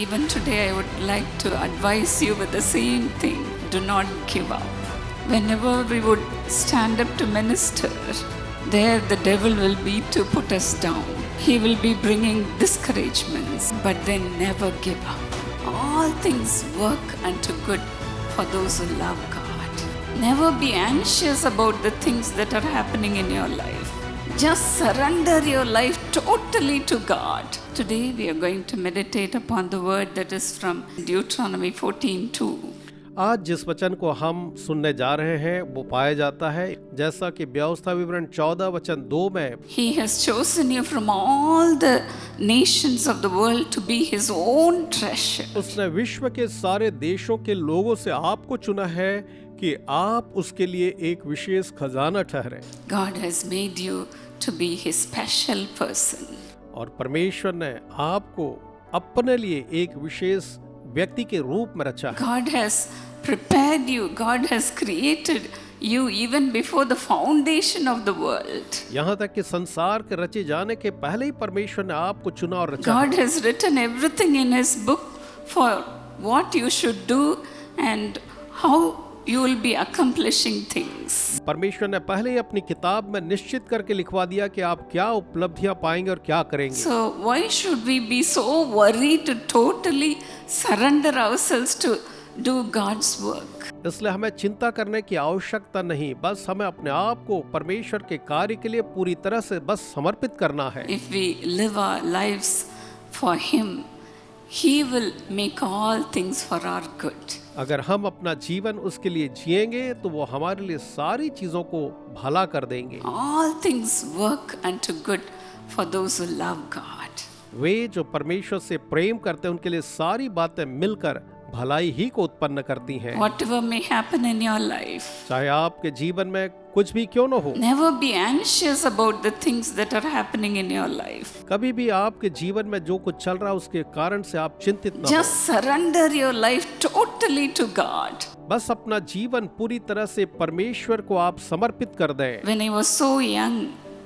Even today, I would like to advise you with the same thing. Do not give up. Whenever we would stand up to minister, there the devil will be to put us down. He will be bringing discouragements, but then never give up. All things work unto good for those who love God. Never be anxious about the things that are happening in your life. Just surrender your life totally to God. Today we are going to meditate upon the word that is from Deuteronomy 14:2. आज जिस वचन को हम सुनने जा रहे हैं वो पाया जाता है जैसा कि व्यवस्था विवरण 14 वचन 2 में He has chosen you from all the nations of the world to be his own treasure. उसने विश्व के सारे देशों के लोगों से आपको चुना है कि आप उसके लिए एक विशेष खजाना ठहरे। God has made you to be his special person. और परमेश्वर ने आपको अपने लिए एक विशेष व्यक्ति के रूप में रचा है। God has prepared you. God has created you even before the foundation of the world. यहाँ तक कि संसार के रचे जाने के पहले ही परमेश्वर ने आपको चुना और रचा। God has written everything in his book for what you should do and how you will be accomplishing things. परमेश्वर ने पहले ही अपनी किताब में निश्चित करके लिखवा दिया कि आप क्या उपलब्धियां पाएंगे और क्या करेंगे। So why should we be so worried to totally surrender ourselves to do God's work? इसलिए हमें चिंता करने की आवश्यकता नहीं, बस हमें अपने आप को परमेश्वर के कार्य के लिए पूरी तरह से बस समर्पित करना है। If we live our lives for him, he will make all things for our good. अगर हम अपना जीवन उसके लिए जिएंगे तो वो हमारे लिए सारी चीजों को भला कर देंगे। All things work unto good for those who love God. वे जो परमेश्वर से प्रेम करते हैं उनके लिए सारी बातें मिलकर भलाई ही को उत्पन्न करती हैं। Whatever may happen in your life, चाहे आपके जीवन में कुछ भी क्यों न हो, never be anxious about the things that are happening in your life. कभी भी आपके जीवन में जो कुछ चल रहा है उसके कारण से आप चिंतित न हो। Just surrender your life totally to God. बस अपना जीवन पूरी तरह से परमेश्वर को आप समर्पित कर दें। When I was so young,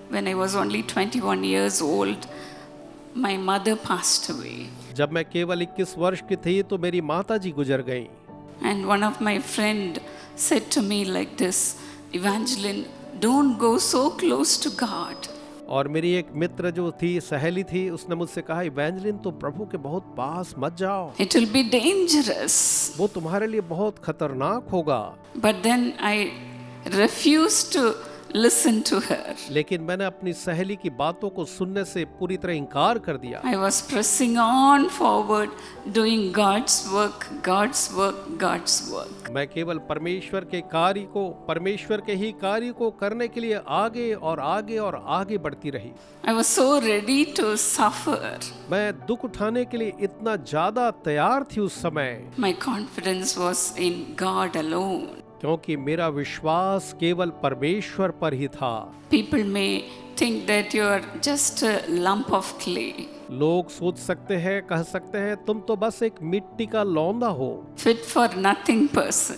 when I was only 21 years old, my mother passed away. जब मैं केवल 21 वर्ष की थी तो मेरी माता जी गुजर गईं। And one of my friend said to me like this, Evangeline, don't go so close to God. और मेरी एक मित्र जो थी, सहेली थी, उसने मुझसे कहा, इवेंजलिन तो प्रभु के बहुत पास मत जाओ, It will be dangerous. वो तुम्हारे लिए बहुत खतरनाक होगा। But then I refused to listen to her. लेकिन मैंने अपनी सहेली की बातों को सुनने से पूरी तरह इनकार कर दिया। I was pressing on forward, doing God's work, God's work, God's work. मैं केवल परमेश्वर के कार्य को, परमेश्वर के ही कार्य को करने के लिए आगे और आगे और आगे बढ़ती रही। I was so ready to suffer. मैं दुख उठाने के लिए इतना ज्यादा तैयार थी उस समय, My confidence was in God alone. क्योंकि मेरा विश्वास केवल परमेश्वर पर ही था। People may think that you are just a lump of clay, लोग सोच सकते हैं, कह सकते हैं, तुम तो बस एक मिट्टी का लौंदा हो, fit for nothing person.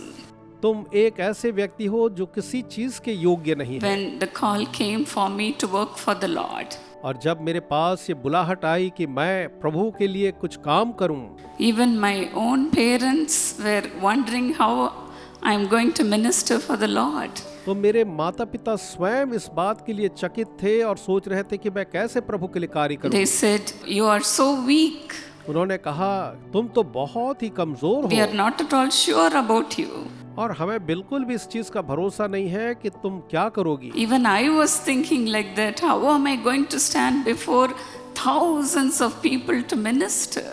तुम एक ऐसे व्यक्ति हो जो किसी चीज के योग्य नहीं है। When the call came for me to work for the Lord, और जब मेरे पास ये बुलाहट आई कि मैं प्रभु के लिए कुछ काम करूं, even my own parents were wondering how I am going to minister for the Lord. तो मेरे माता पिता स्वयं इस बात के लिए चकित थे और सोच रहे थे कि मैं कैसे प्रभु के लिए कार्य करूं। They said, you are so weak. उन्होंने कहा, तुम तो बहुत ही कमजोर We हो are not at all sure about you. और हमें बिल्कुल भी इस चीज का भरोसा नहीं है कि तुम क्या करोगी। Even I was thinking like that. How am I going to stand before thousands of people to minister?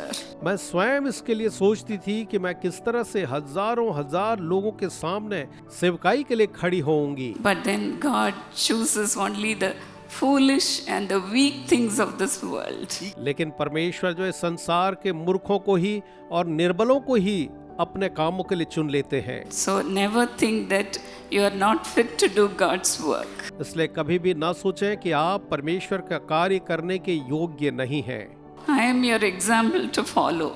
मैं स्वयं इसके लिए सोचती थी कि मैं किस तरह से हजारों हजार लोगों के सामने सेवकाई के लिए खड़ी होऊंगी। But then God chooses only the foolish and the weak things of this world. लेकिन परमेश्वर जो है संसार के मूर्खों को ही और निर्बलों को ही अपने कामों के लिए चुन लेते हैं। So never think that you are not fit to do God's work. इसलिए कभी भी ना सोचें कि आप परमेश्वर का कार्य करने के योग्य नहीं हैं। I am your example to follow.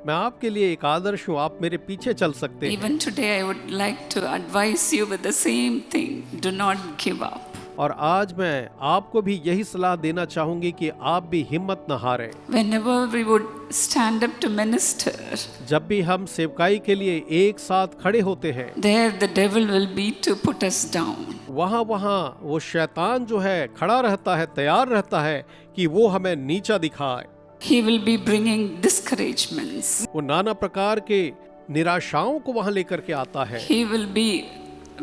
मैं आपके लिए एक आदर्श हूँ, आप मेरे पीछे चल सकते हैं। Even today I would like to advise you with the same thing. Do not give up. और आज मैं आपको भी यही सलाह देना चाहूंगी कि आप भी हिम्मत न हारें। Whenever we would stand up to minister, जब भी हम सेवकाई के लिए एक साथ खड़े होते हैं, there the devil will be to put us down. वहाँ वो शैतान जो है खड़ा रहता है, तैयार रहता है कि वो हमें नीचा दिखाए। He will be bringing discouragements. वो नाना प्रकार के निराशाओं को वहाँ लेकर के आता है। He will be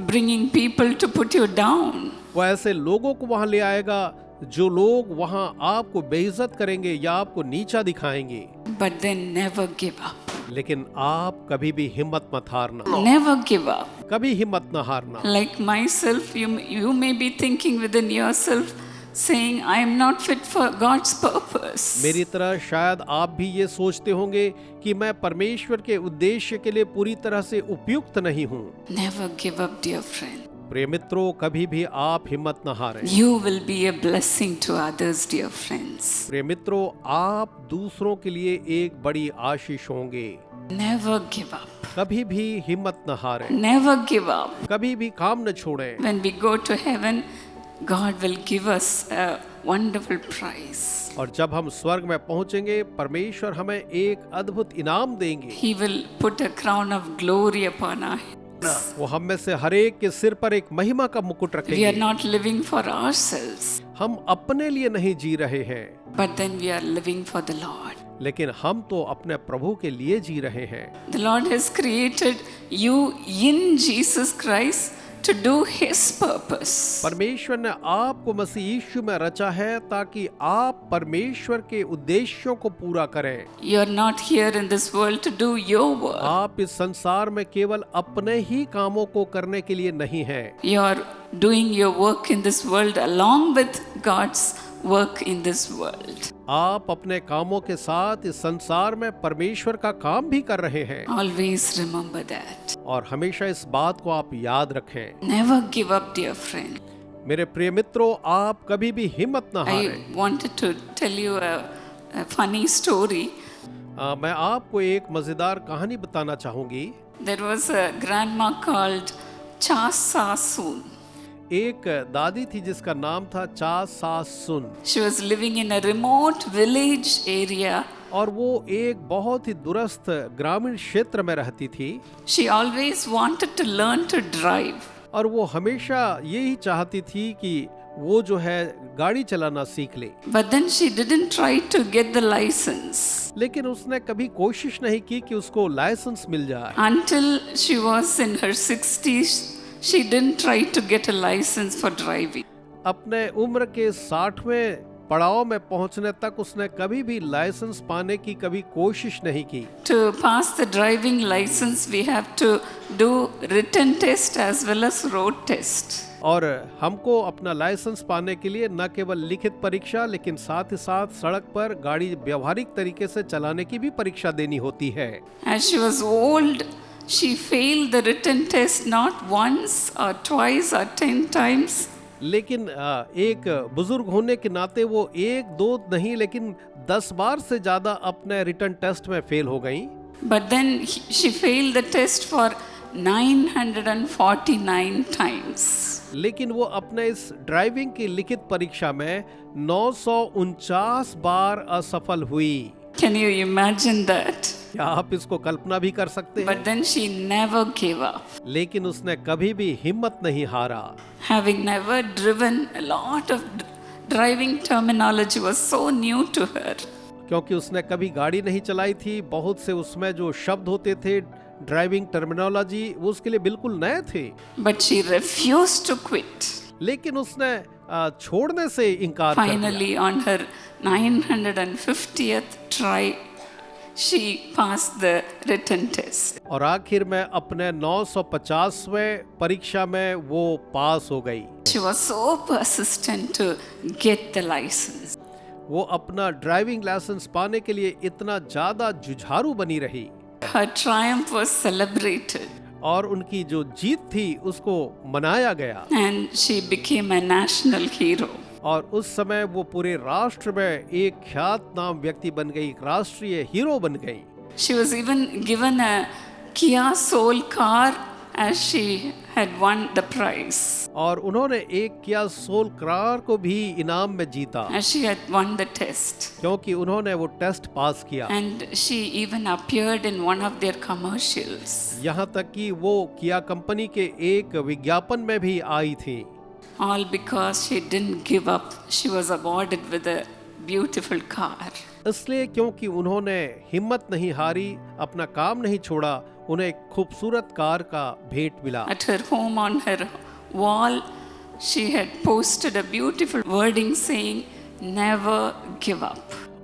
bringing people to put you down. वो ऐसे लोगों को वहाँ ले आएगा जो लोग वहाँ आपको बेइज्जत करेंगे या आपको नीचा दिखाएंगे। But then never give up. लेकिन आप कभी भी हिम्मत मत हारना, Never give up. कभी हिम्मत न हारना। Like myself, you may be thinking within yourself, saying, I am not fit for God's purpose. मेरी तरह शायद आप भी ये सोचते होंगे कि मैं परमेश्वर के उद्देश्य के लिए पूरी तरह से उपयुक्त नहीं हूँ। Never give up, dear friend. प्रिय मित्रों, कभी भी आप हिम्मत न हारें। You will be a blessing to others, dear friends. प्रिय मित्रों, आप दूसरों के लिए एक बड़ी आशीष होंगे। Never give up. कभी भी हिम्मत न हारें, Never give up. कभी भी काम न छोड़ें। When we go to heaven, God will give us a wonderful prize. और जब हम स्वर्ग में पहुंचेंगे, परमेश्वर हमें एक अद्भुत इनाम देंगे। He will put a crown of glory upon our heads. वो हम में से हर एक के सिर पर एक महिमा का मुकुट We are रखेंगे। not living for ourselves, हम अपने लिए नहीं जी रहे हैं, but then we are living for the Lord. लेकिन हम तो अपने प्रभु के लिए जी रहे हैं। The Lord has created you in Jesus Christ to do His purpose. परमेश्वर ने आपको मसीह यीशु में रचा है ताकि आप परमेश्वर के उद्देश्यों को पूरा करें। You are not here in this world to do your work. आप इस संसार में केवल अपने ही कामों को करने के लिए नहीं हैं। You are doing your work in this world along with God's work in this world. आप अपने कामों के साथ इस संसार में परमेश्वर का काम भी कर रहे हैं। Always remember that. और हमेशा इस बात को आप याद रखें। Never give up, dear friend. मेरे प्रिय मित्रों, आप कभी भी हिम्मत न हारें। I wanted to tell you a funny story. मैं आपको एक मजेदार कहानी बताना चाहूंगी। There was a grandma called Cha Sa Soon. एक दादी थी जिसका नाम था चा सा सुन, She was living in a remote village area. और वो एक बहुत ही दूरस्थ ग्रामीण क्षेत्र में रहती थी। She always wanted to learn to drive. और वो हमेशा यही चाहती थी कि वो जो है गाड़ी चलाना सीख ले, But then she didn't try to get the license लेकिन उसने कभी कोशिश नहीं की कि उसको लाइसेंस मिल जाए। until she was in her 60s. She didn't try to get a license for driving. अपने उम्र के 60वें पड़ाव में पहुंचने तक उसने कभी भी लाइसेंस पाने की कभी कोशिश नहीं की। To pass the driving license, we have to do written test as well as road test. और हमको अपना लाइसेंस पाने के लिए न केवल लिखित परीक्षा, लेकिन साथ ही साथ सड़क पर गाड़ी व्यवहारिक तरीके से चलाने की भी परीक्षा देनी होती है। As she was old, she failed the written test not once or twice or 10 times. लेकिन एक बुजुर्ग होने के नाते वो एक दो नहीं लेकिन 10 बार से ज्यादा अपने रिटन टेस्ट में फेल हो गई। But then she failed the test for 949 times. लेकिन वो अपने इस ड्राइविंग की लिखित परीक्षा में 949 बार असफल हुई। Can you imagine that? क्या आप इसको कल्पना भी कर सकते हैं? But then she never gave up. लेकिन उसने कभी भी हिम्मत नहीं हारा। Having never driven, a lot of driving terminology was so new to her. क्योंकि उसने कभी गाड़ी नहीं चलाई थी, बहुत से उसमें जो शब्द होते थे ड्राइविंग टर्मिनोलॉजी वो उसके लिए बिल्कुल नए थे। But she refused to quit. लेकिन उसने छोड़ने से इनकार कर दिया। Finally, on her 950th try, she passed the written test. और आखिर में अपने 950वें परीक्षा में वो पास हो गई। She was so persistent to get the license. वो अपना ड्राइविंग लाइसेंस पाने के लिए इतना ज्यादा जुझारू बनी रही। Her triumph was celebrated. और उनकी जो जीत थी उसको मनाया गया। And she became a national hero. और उस समय वो पूरे राष्ट्र में एक ख्यात नाम व्यक्ति बन गई, एक राष्ट्रीय हीरो बन गई। She was even given a Kia Soul car as she had won the prize, और उन्होंने एक किया सोल कार को भी इनाम में जीता, as she had won the test. क्योंकि उन्होंने वो टेस्ट पास किया। And she even appeared in one of their commercials. यहाँ तक कि वो किया कंपनी के एक विज्ञापन में भी आई थी। All because she didn't give up. She was awarded with a beautiful car. इसलिए क्योंकि उन्होंने हिम्मत नहीं हारी, अपना काम नहीं छोड़ा, उन्हें एक खूबसूरत कार का भेंट मिला। At her home on her wall, she had posted a beautiful wording saying, "Never give up."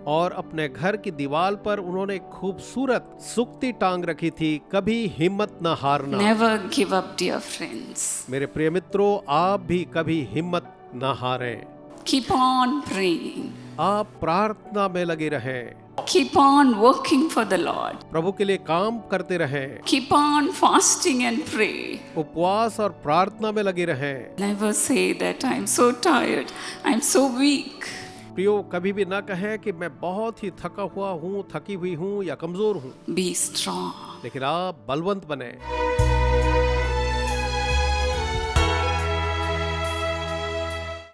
और अपने घर की दीवार पर उन्होंने एक खूबसूरत सुक्ति टांग रखी थी, कभी हिम्मत न हारना। Never give up, dear friends. मेरे प्रिय मित्रों, आप भी कभी हिम्मत न हारें। Keep on praying. आप प्रार्थना में लगे रहें, Keep on working for the Lord. प्रभु के लिए काम करते रहें, Keep on fasting and pray. उपवास और प्रार्थना में लगे रहें। Never say that I'm so tired, I'm so weak. प्रियो, कभी भी ना कहें कि मैं बहुत ही थका हुआ हूँ, थकी हुई हूँ या कमजोर हूँ, Be strong. लेकिन आप बलवंत बने।